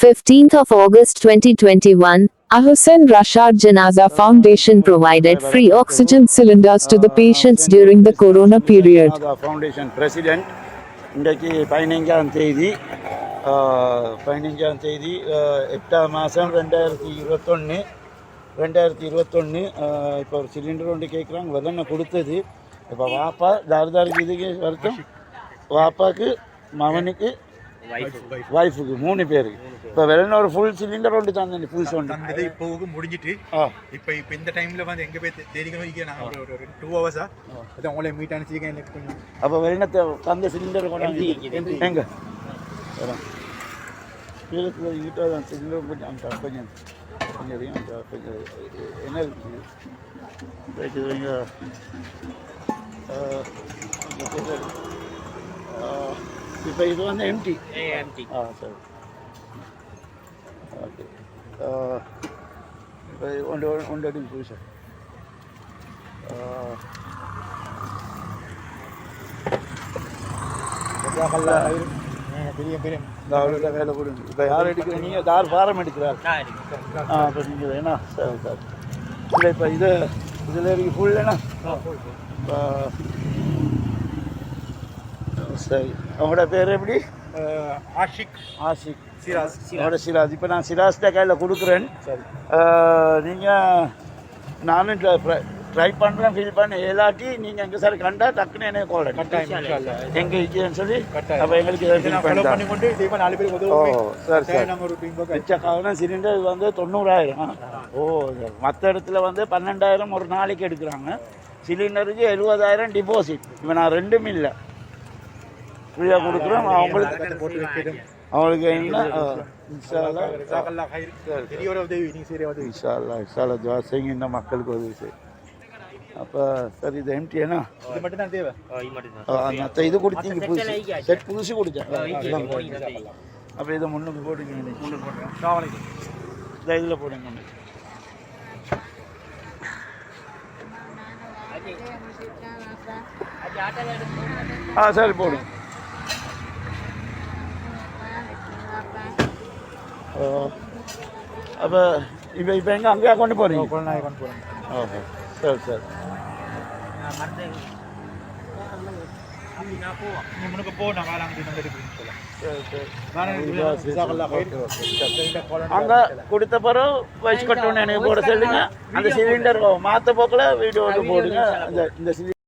15th of August 2021, Ahsan Rashad Janaza Foundation provided free oxygen cylinders to the patients during the corona period. Foundation President இன்றைக்கு 15ஆம் தேதி 8ஆம் மாதம் 2021 இப்போ ஒரு சிலிண்டர் ஒன்று கேட்குறாங்க வெள்ளனை கொடுத்தது. இப்போ வாப்பா தார்தாருக்கு இதுக்கு வருத்தம் வாப்பாவுக்கு மகனுக்கு வைஃபுக்கு 3 பேருக்கு இப்போ வெள்ளன ஒரு ஃபுல் சிலிண்டர் ஒன்று தந்தேன் ஃபுல் சொன்னது இப்போ முடிஞ்சிட்டு இப்போ இந்த டைமில் வந்து எங்கே போய் தேடிக்கணும் நான் ஒரு 2 ஹவர்ஸா அது உங்களே மீட் அனுப்பிச்சிருக்கேன் எனக்கு கொஞ்சம் அப்போ வெள்ளனத்தை தந்த சிலிண்டர் கொண்டாந்து எங்கே வரோம் வீட்டில் தான் சிலிண்டர் கொஞ்சம் அந்த கொஞ்சம் கொஞ்சம் என்ன இருக்குது இப்போ இது வந்து எம்டி சரி ஓகே இப்போ ஒன்று அடி போய் சார் பெரிய பெரிய வேலை கொடுங்க. இப்போ யார் எடுக்கிறீங்க? நீங்கள் யார் ஃபாரம் எடுக்கிறார்? இப்போ நீங்கள் வேணா சரி சார் இல்லை இப்போ இதில் இருக்கு ஃபுல் வேணா இப்போ சரி அவங்களோட பேர் எப்படி? ஆஷிக் சிராஜ். இப்போ நான் சிராஜ்ட கையில் கொடுக்குறேன். நீங்கள் நானும் ட்ரை பண்ணுறேன் ஃபில் பண்ண எல்லாட்டி நீங்கள் எங்கே சார் கண்டா டக்குன்னு என்ன கால் எங்கே இருக்குன்னு சொல்லி அப்போ எங்களுக்கு சார் மிச்சக்காகனா சிலிண்டர் வந்து 90,000. மற்ற இடத்துல வந்து 12,000 ஒரு நாளைக்கு எடுக்கிறாங்க. சிலிண்டருக்கு 70,000 டிபாசிட். இப்போ நான் ரெண்டும் இல்லை ஃப்ரீயாக கொடுக்குறோம். அவங்களுக்கு என்ன இந்த மக்களுக்கு உதவி செய்யும். அப்போ சார் இது எம்டினா இது மட்டும் தான் தேவை. மற்ற இது கொடுத்தீங்க புதுசு செட் புதுசு கொடுத்தேன். அப்போ இதை முன்னுக்கு போட்டுங்க இந்த இதில் போடுங்க. சரி போடுங்க. அப்போ இப்போ எங்கே அங்கேயா கொண்டு போகிறீங்க? கொண்டு போகிறேன். ஓகே சரி சரி அங்கே கொடுத்த பிறகு வச்சு கட்டணும் எனக்கு போட சொல்லுங்க. அந்த சிலிண்டர் மாற்ற போக்கில் வீடியோ போடுங்க. இந்த சிலிண்டர்